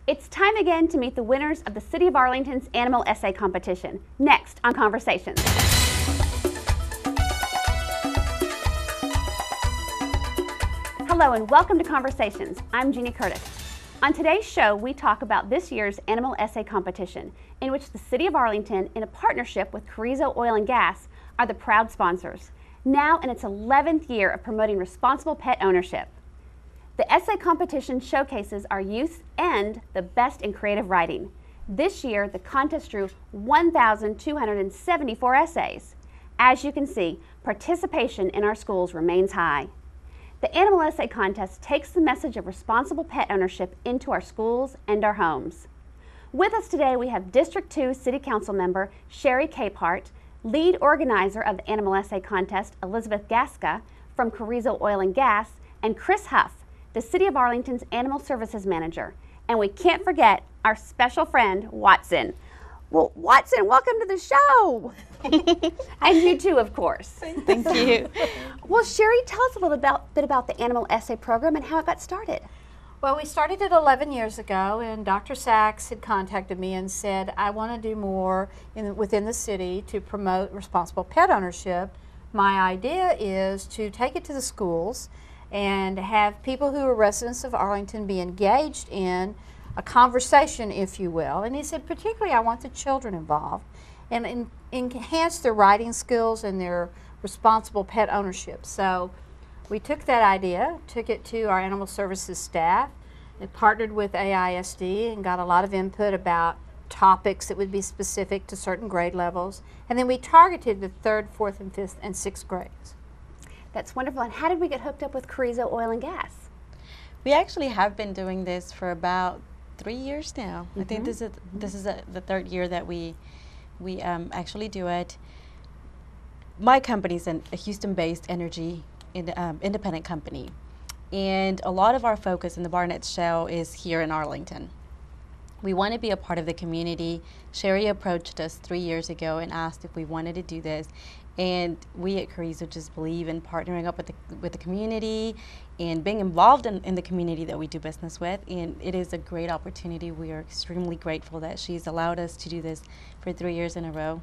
It's time again to meet the winners of the City of Arlington's Animal Essay Competition. Next on Conversations. Hello and welcome to Conversations. I'm Jeannie Curtis. On today's show, we talk about this year's Animal Essay Competition, in which the City of Arlington, in a partnership with Carrizo Oil and Gas, are the proud sponsors, now in its 11th year of promoting responsible pet ownership. The essay competition showcases our youth and the best in creative writing. This year, the contest drew 1,274 essays. As you can see, participation in our schools remains high. The Animal Essay Contest takes the message of responsible pet ownership into our schools and our homes. With us today, we have District 2 City Council member Sherry Capehart, lead organizer of the Animal Essay Contest, Elizabeth Gaska from Carrizo Oil and Gas, and Chris Huff, the City of Arlington's Animal Services Manager. And we can't forget our special friend, Watson. Well, Watson, welcome to the show. And you too, of course. Thank you. Well, Sherry, tell us a little bit about the Animal Essay Program and how it got started. Well, we started it 11 years ago, and Dr. Sachs had contacted me and said, I want to do more within the city to promote responsible pet ownership. My idea is to take it to the schools and have people who are residents of Arlington be engaged in a conversation, if you will. And he said, particularly, I want the children involved and enhance their writing skills and their responsible pet ownership. So we took that idea, took it to our animal services staff, and partnered with AISD and got a lot of input about topics that would be specific to certain grade levels. And then we targeted the 3rd, 4th, and 5th, and 6th grades. That's wonderful. And how did we get hooked up with Carrizo Oil and Gas? We actually have been doing this for about 3 years now. I think this is the 3rd year that we actually do it. My company's a Houston-based energy independent company, and a lot of our focus in the Barnett Shale is here in Arlington. We want to be a part of the community. Sherry approached us 3 years ago and asked if we wanted to do this, and we at Carrizo just believe in partnering up with the community and being involved in the community that we do business with, and it is a great opportunity. We are extremely grateful that she's allowed us to do this for 3 years in a row.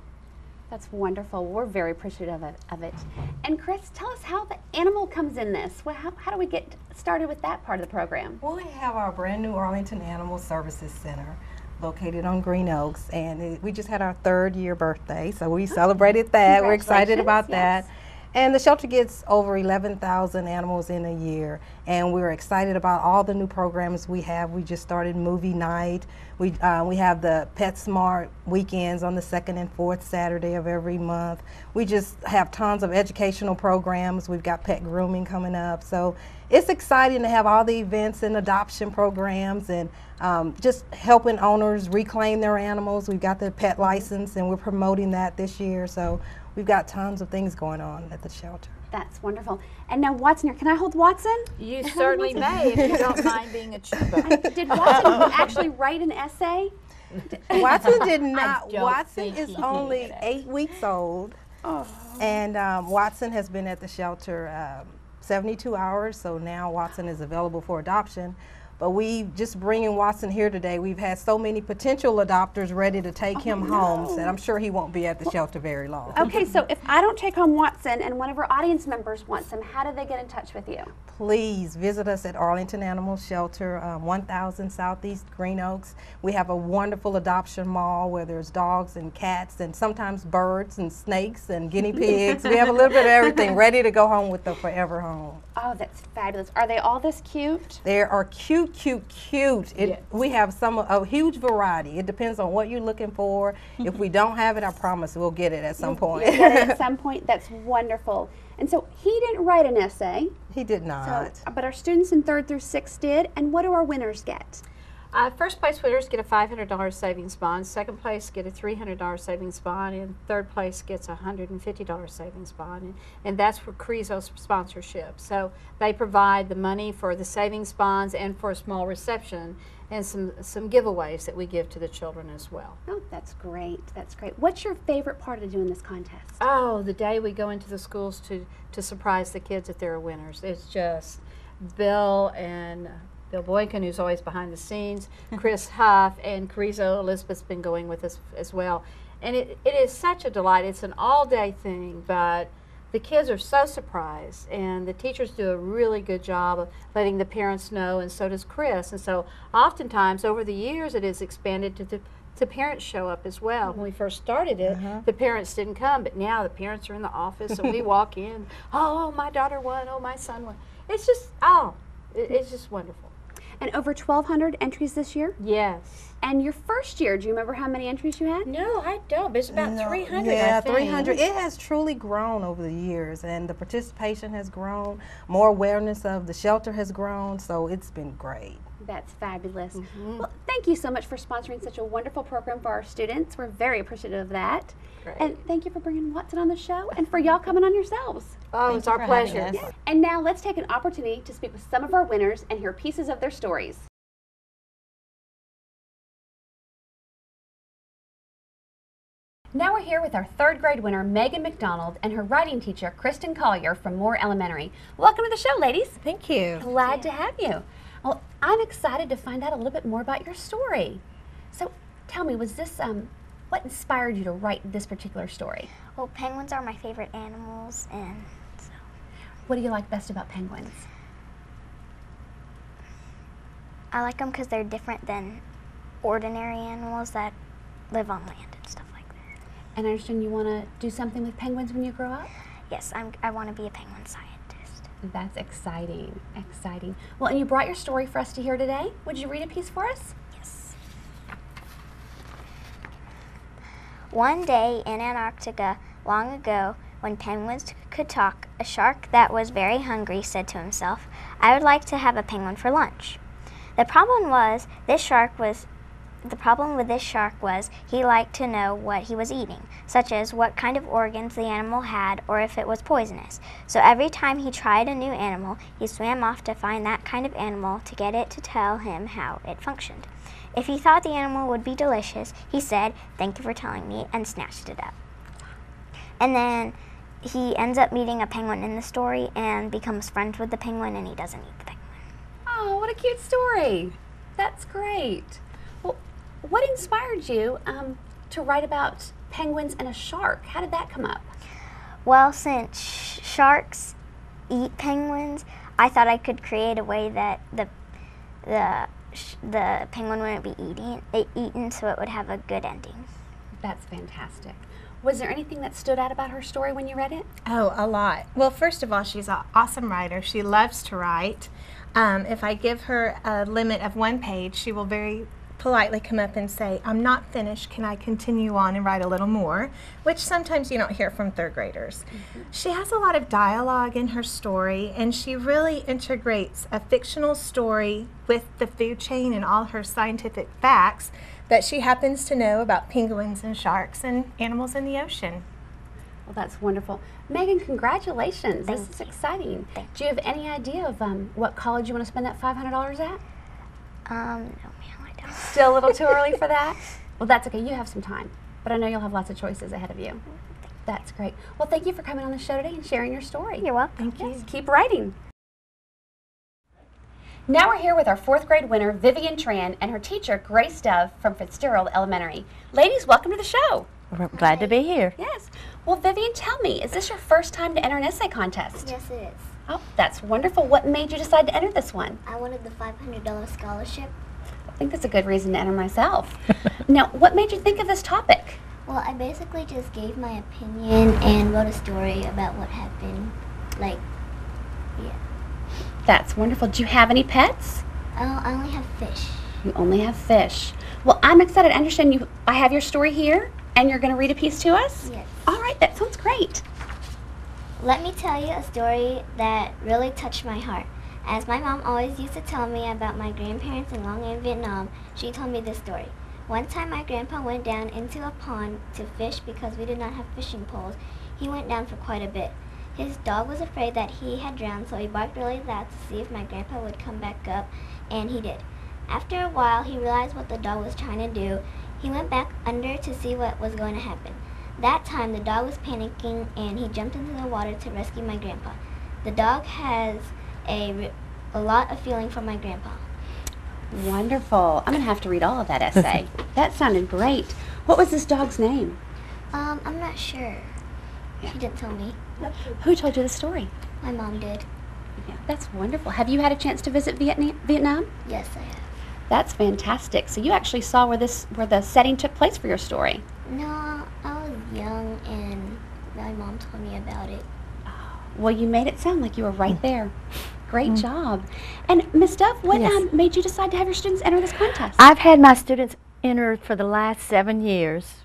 That's wonderful. We're very appreciative of it. And Chris, tell us how the animal comes in this. Well, how do we get started with that part of the program? Well, we have our brand new Arlington Animal Services Center located on Green Oaks, and we just had our 3rd year birthday, so we celebrated that. We're excited about that. Yes. And the shelter gets over 11,000 animals in a year, and we're excited about all the new programs we have. We just started movie night. We have the Pet Smart weekends on the 2nd and 4th Saturday of every month. We just have tons of educational programs. We've got pet grooming coming up. So it's exciting to have all the events and adoption programs and just helping owners reclaim their animals. We've got the pet license, and we're promoting that this year. So we've got tons of things going on at the shelter. That's wonderful. And now Watson here, can I hold Watson? You certainly may, if you don't mind being a chuba. Did Watson actually write an essay? Watson did not. don't Watson think is he only did. 8 weeks old. Oh. And Watson has been at the shelter 72 hours, so now Watson is available for adoption. But we just bringing Watson here today. We've had so many potential adopters ready to take him home, so I'm sure he won't be at the shelter very long. Okay, so if I don't take home Watson and one of our audience members wants him, how do they get in touch with you? Please visit us at Arlington Animal Shelter, 1000 Southeast Green Oaks. We have a wonderful adoption mall where there's dogs and cats and sometimes birds and snakes and guinea pigs. We have a little bit of everything ready to go home with the forever home. Oh, that's fabulous. Are they all this cute? They are cute, cute, cute. Yes. We have a huge variety. It depends on what you're looking for. If we don't have it, I promise we'll get it at some point. You'll get it at some point. That's wonderful. And so he didn't write an essay. He did not. So, but our students in 3rd through 6th did. And what do our winners get? First place winners get a $500 savings bond, 2nd place get a $300 savings bond, and 3rd place gets a $150 savings bond, and that's for Carrizo's sponsorship. So they provide the money for the savings bonds and for a small reception and some giveaways that we give to the children as well. Oh, that's great. That's great. What's your favorite part of doing this contest? Oh, the day we go into the schools to surprise the kids that they're winners. It's just Bill and Bill Boykin, who's always behind the scenes, Chris Huff, and Carrizo Elizabeth's been going with us as well. And it is such a delight. It's an all-day thing, but the kids are so surprised, and the teachers do a really good job of letting the parents know, and so does Chris. And so oftentimes over the years it has expanded to parents show up as well. When we first started it, the parents didn't come, but now the parents are in the office and we walk in, oh, my daughter won, oh, my son won. It's just, it's just wonderful. And over 1,200 entries this year? Yes. And your first year, do you remember how many entries you had? No, I don't. It's about 300, Yeah, I think. 300. It has truly grown over the years, and the participation has grown. More awareness of the shelter has grown, so it's been great. That's fabulous. Well, thank you so much for sponsoring such a wonderful program for our students. We're very appreciative of that. Great. And thank you for bringing Watson on the show and for y'all coming on yourselves. Oh, it's our pleasure. Yeah. And now let's take an opportunity to speak with some of our winners and hear pieces of their stories. Now we're here with our third grade winner, Megan McDonald, and her writing teacher, Kristen Collier from Moore Elementary. Welcome to the show, ladies. Thank you. Glad to have you. Well, I'm excited to find out a little bit more about your story. So tell me, was this, what inspired you to write this particular story? Well, penguins are my favorite animals, and so. What do you like best about penguins? I like them because they're different than ordinary animals that live on land and stuff like that. And I understand you want to do something with penguins when you grow up? Yes, I want to be a penguin scientist. That's exciting, exciting. Well, and you brought your story for us to hear today. Would you read a piece for us? Yes. One day in Antarctica, long ago, when penguins could talk, a shark that was very hungry said to himself, "I would like to have a penguin for lunch." The problem with this shark was he liked to know what he was eating, such as what kind of organs the animal had or if it was poisonous. So every time he tried a new animal, he swam off to find that kind of animal to get it to tell him how it functioned. If he thought the animal would be delicious, he said, "Thank you for telling me," and snatched it up. And then he ends up meeting a penguin in the story and becomes friends with the penguin, and he doesn't eat the penguin. Oh, what a cute story. That's great. Well, what inspired you to write about penguins and a shark? How did that come up? Well, since sharks eat penguins, I thought I could create a way that the penguin wouldn't be eaten, so it would have a good ending. That's fantastic. Was there anything that stood out about her story when you read it? Oh, a lot. Well, first of all, she's an awesome writer. She loves to write. If I give her a limit of 1 page, she will very politely come up and say, "I'm not finished, can I continue on and write a little more?" Which sometimes you don't hear from third graders. She has a lot of dialogue in her story, and she really integrates a fictional story with the food chain and all her scientific facts that she happens to know about penguins and sharks and animals in the ocean. Well, that's wonderful. Megan, congratulations. Thank This is you. exciting. Thank Do you have any idea of what college you want to spend that $500 at? No, ma'am, I don't. Still a little too early for that? Well, that's okay. You have some time. But I know you'll have lots of choices ahead of you. That's great. Well, thank you for coming on the show today and sharing your story. You're welcome. Thank you. Yes, keep writing. Now we're here with our 4th grade winner, Vivian Tran, and her teacher, Grace Dove from Fitzgerald Elementary. Ladies, welcome to the show. We're glad to be here. Yes. Well, Vivian, tell me, is this your first time to enter an essay contest? Yes, it is. Oh, that's wonderful. What made you decide to enter this one? I wanted the $500 scholarship. I think that's a good reason to enter myself. Now, what made you think of this topic? Well, I basically just gave my opinion and wrote a story about what happened. That's wonderful. Do you have any pets? I only have fish. You only have fish. Well, I'm excited. I understand I have your story here, and you're going to read a piece to us? Yes. All right, that sounds great. Let me tell you a story that really touched my heart. As my mom always used to tell me about my grandparents in Long in Vietnam, she told me this story. One time my grandpa went down into a pond to fish because we did not have fishing poles. He went down for quite a bit. His dog was afraid that he had drowned, so he barked really loud to see if my grandpa would come back up, and he did. After a while, he realized what the dog was trying to do. He went back under to see what was going to happen. That time, the dog was panicking, and he jumped into the water to rescue my grandpa. The dog has a lot of feeling for my grandpa. Wonderful. I'm going to have to read all of that essay. That sounded great. What was this dog's name? I'm not sure. Yeah. She didn't tell me. Who told you the story? My mom did. Yeah, that's wonderful. Have you had a chance to visit Vietnam? Yes, I have. That's fantastic. So you actually saw where the setting took place for your story. No, I was young and my mom told me about it. Well, you made it sound like you were right there. Great job. And Ms. Dove, what Yes. made you decide to have your students enter this contest? I've had my students enter for the last 7 years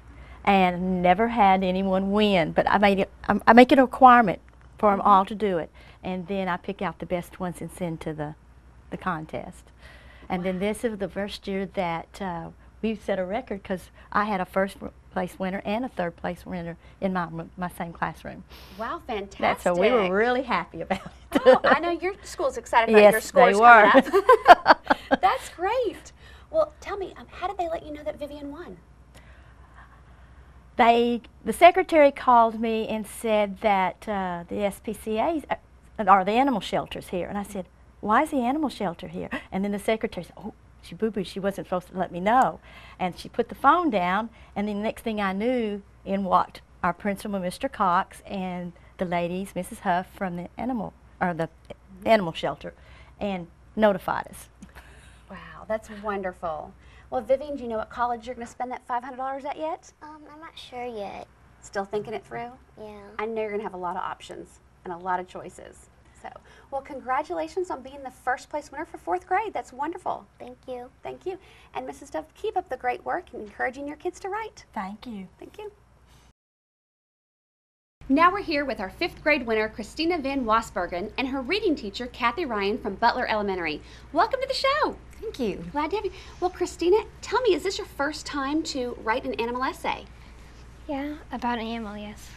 and never had anyone win, but I make it a requirement for them all to do it, and then I pick out the best ones and send to the contest. And then this is the first year that we've set a record, because I had a first place winner and a third place winner in my same classroom. Wow, fantastic. So we were really happy about it. Oh, I know your school's excited about Yes, your scores they were. coming up. That's great. Well, tell me, how did they let you know that Vivian won? The secretary called me and said that the SPCA or the animal shelter's here, and I said, "Why is the animal shelter here?" And then the secretary said, "Oh, she boo-booed. She wasn't supposed to let me know." And she put the phone down, and then the next thing I knew, in walked our principal, Mr. Cox, and the ladies, Mrs. Huff from the animal shelter, and notified us. Wow, that's wonderful. Well, Vivian, do you know what college you're going to spend that $500 at yet? I'm not sure yet. Still thinking it through? Yeah. I know you're going to have a lot of options and a lot of choices. So, well, congratulations on being the first place winner for 4th grade. That's wonderful. Thank you. Thank you. And Mrs. Dove, keep up the great work and encouraging your kids to write. Thank you. Thank you. Now we're here with our 5th grade winner, Christina Van Hasselbergen, and her reading teacher, Kathy Ryan from Butler Elementary. Welcome to the show. Thank you. Glad to have you. Well, Christina, tell me, is this your first time to write an animal essay? Yeah, about an animal, yes.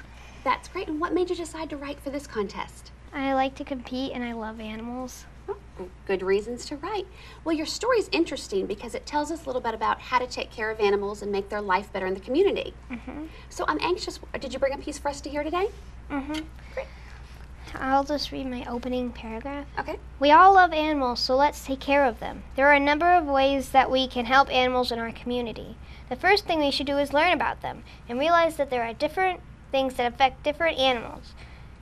That's great. And what made you decide to write for this contest? I like to compete and I love animals. Oh, good reasons to write. Well, your story is interesting because it tells us a little bit about how to take care of animals and make their life better in the community. So I'm anxious. Did you bring a piece for us to hear today? Great. I'll just read my opening paragraph. Okay. We all love animals, so let's take care of them. There are a number of ways that we can help animals in our community. The first thing we should do is learn about them and realize that there are different things that affect different animals.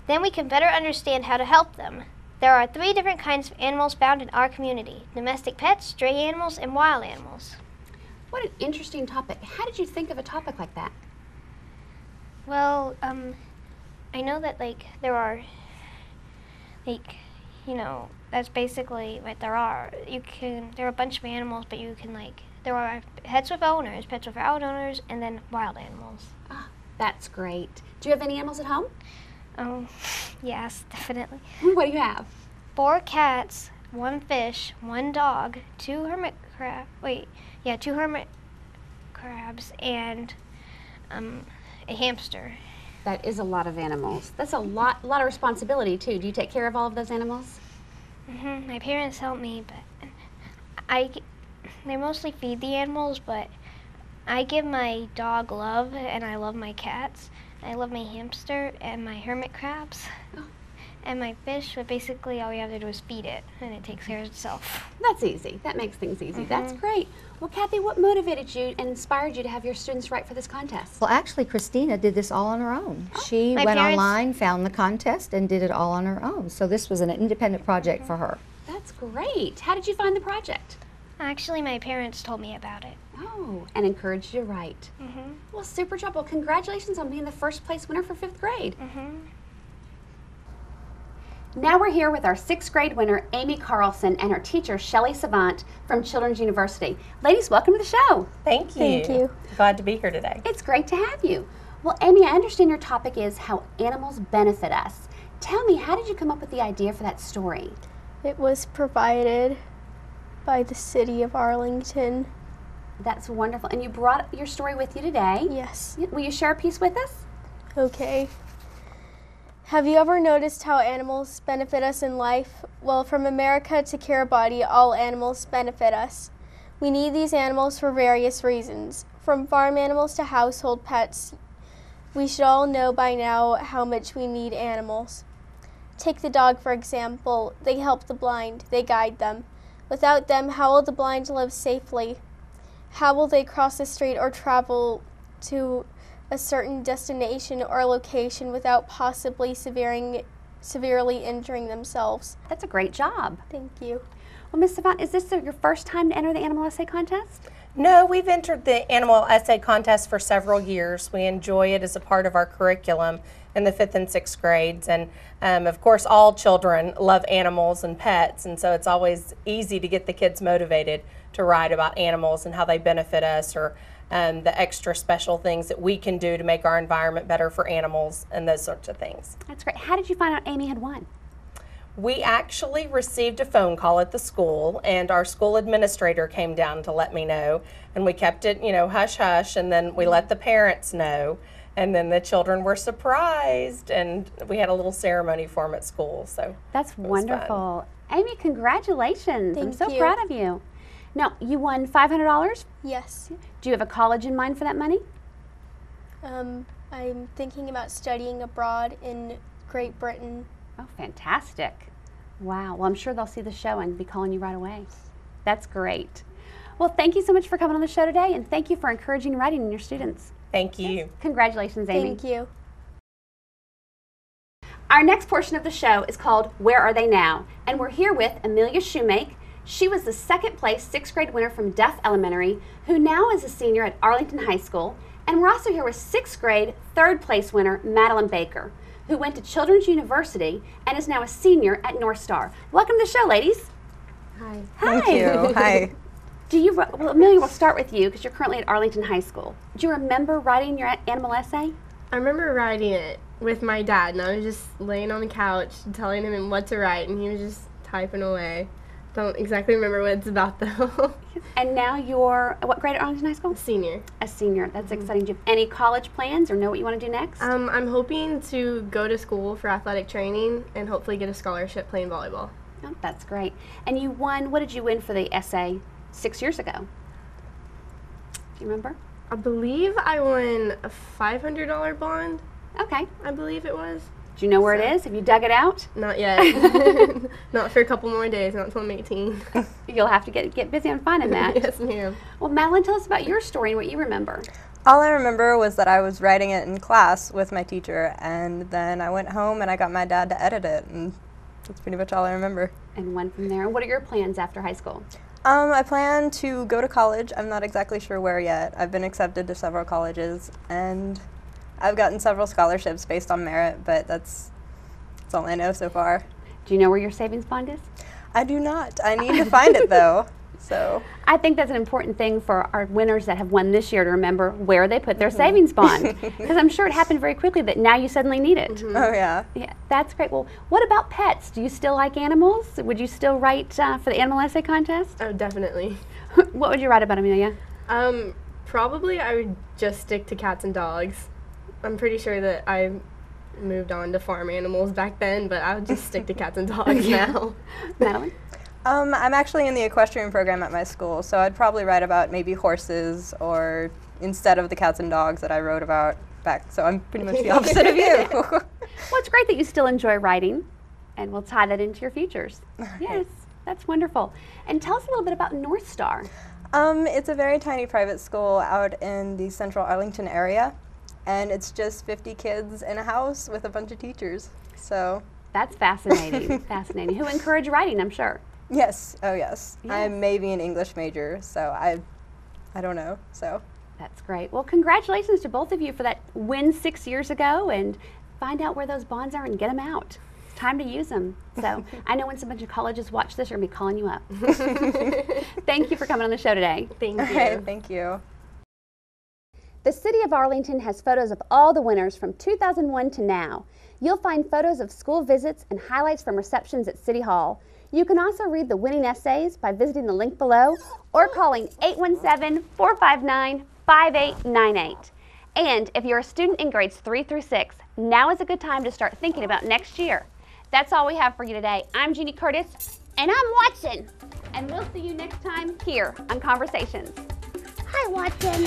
Then we can better understand how to help them. There are 3 different kinds of animals found in our community: domestic pets, stray animals, and wild animals. What an interesting topic. How did you think of a topic like that? Well, I know that, there are, that's basically what there are. There are a bunch of animals, but you can, there are pets with owners, pets without owners, and then wild animals. Ah, that's great. Do you have any animals at home? Oh, yes, definitely. What do you have? 4 cats, 1 fish, 1 dog, 2 hermit crabs, and a hamster. That is a lot of animals. That's a lot of responsibility too. Do you take care of all of those animals? My parents help me, but they mostly feed the animals, but I give my dog love, and I love my cats. I love my hamster and my hermit crabs. And my fish, but basically all you have to do is feed it, and it takes care of itself. That's easy. That makes things easy. That's great. Well, Kathy, what motivated you and inspired you to have your students write for this contest? Well, actually, Christina did this all on her own. She My went parents- online, found the contest, and did it all on her own. So this was an independent project for her. That's great. How did you find the project? Actually, my parents told me about it. Oh, and encouraged you to write. Well, super job. Well, congratulations on being the first place winner for 5th grade. Now we're here with our 6th grade winner, Amy Carlson, and her teacher, Shelley Savant from Children's University. Ladies, welcome to the show. Thank you. Thank you. Glad to be here today. It's great to have you. Well, Amy, I understand your topic is how animals benefit us. Tell me, how did you come up with the idea for that story? It was provided by the city of Arlington. That's wonderful. And you brought your story with you today. Yes. Will you share a piece with us? Okay. Have you ever noticed how animals benefit us in life? Well, from America to Kiribati, all animals benefit us. We need these animals for various reasons. From farm animals to household pets, we should all know by now how much we need animals. Take the dog, for example. They help the blind. They guide them. Without them, how will the blind live safely? How will they cross the street or travel to a certain destination or location without possibly severely injuring themselves? That's a great job. Thank you. Well, Ms. Savant, is this your first time to enter the Animal Essay Contest? No, we've entered the Animal Essay Contest for several years. We enjoy it as a part of our curriculum in the 5th and 6th grades. And of course, all children love animals and pets, and so it's always easy to get the kids motivated to write about animals and how they benefit us, or the extra special things that we can do to make our environment better for animals and those sorts of things. That's great. How did you find out Amy had won? We actually received a phone call at the school, and our school administrator came down to let me know, and we kept it, hush hush, and then we let the parents know, and then the children were surprised, and we had a little ceremony for them at school. So that's wonderful. Amy, congratulations. Thank I'm so you. proud of you. Now, you won $500? Yes. Do you have a college in mind for that money? I'm thinking about studying abroad in Great Britain. Oh, fantastic. Wow. Well, I'm sure they'll see the show and be calling you right away. That's great. Well, thank you so much for coming on the show today, and thank you for encouraging writing in your students. Thank you. Yes. Congratulations, Amy. Thank you. Our next portion of the show is called Where Are They Now? And we're here with Amelia Shoemake. She was the 2nd place 6th grade winner from Duff Elementary, who now is a senior at Arlington High School. And we're also here with 6th grade 3rd place winner Madeline Baker, who went to Children's University and is now a senior at North Star. Welcome to the show, ladies. Hi. Hi. Thank you. Hi. Well, Amelia, we'll start with you because you're currently at Arlington High School. Do you remember writing your animal essay? I remember writing it with my dad, and I was just laying on the couch telling him what to write, and he was just typing away. Don't exactly remember what it's about, though. And now you're, what grade at Arlington High School? Senior. A senior. That's exciting. Do you have any college plans or know what you want to do next? I'm hoping to go to school for athletic training and hopefully get a scholarship playing volleyball. Oh, that's great. And you won, what did you win for the essay 6 years ago? Do you remember? I believe I won a $500 bond. Okay. I believe it was. Do you know where it is? Have you dug it out? Not yet. Not for a couple more days, not until I'm 18. You'll have to get busy on finding that. Yes, ma'am. Well, Madeline, tell us about your story and what you remember. All I remember was that I was writing it in class with my teacher, and then I went home and I got my dad to edit it, and that's pretty much all I remember. And went from there. And what are your plans after high school? I plan to go to college. I'm not exactly sure where yet. I've been accepted to several colleges, and I've gotten several scholarships based on merit, but that's all I know so far. Do you know where your savings bond is? I do not. I need to find it, though. So I think that's an important thing for our winners that have won this year to remember where they put their savings bond, because I'm sure it happened very quickly that now you suddenly need it. Oh, yeah. Yeah, that's great. Well, what about pets? Do you still like animals? Would you still write for the Animal Essay Contest? Oh, definitely. What would you write about, Amelia? Probably I would just stick to cats and dogs. I'm pretty sure that I moved on to farm animals back then, but I would just stick to cats and dogs now. Madeline? I'm actually in the equestrian program at my school, so I'd probably write about maybe horses, or instead of the cats and dogs that I wrote about back. So I'm pretty much the opposite of you. Well, it's great that you still enjoy writing, and we'll tie that into your futures. Yes, that's wonderful. And tell us a little bit about North Star. It's a very tiny private school out in the central Arlington area, and it's just 50 kids in a house with a bunch of teachers. So that's fascinating. Fascinating. Who encourage writing, I'm sure. Yes. Oh, yes. Yes. I'm maybe an English major, so I don't know. So that's great. Well, congratulations to both of you for that win 6 years ago, and find out where those bonds are and get them out. It's time to use them. So I know when some bunch of colleges watch this, they're going to be calling you up. Thank you for coming on the show today. Thank you. Okay, thank you. The City of Arlington has photos of all the winners from 2001 to now. You'll find photos of school visits and highlights from receptions at City Hall. You can also read the winning essays by visiting the link below or calling 817-459-5898. And if you're a student in grades 3 through 6, now is a good time to start thinking about next year. That's all we have for you today. I'm Jeannie Curtis. And I'm Watson. And we'll see you next time here on Conversations. Hi, Watson.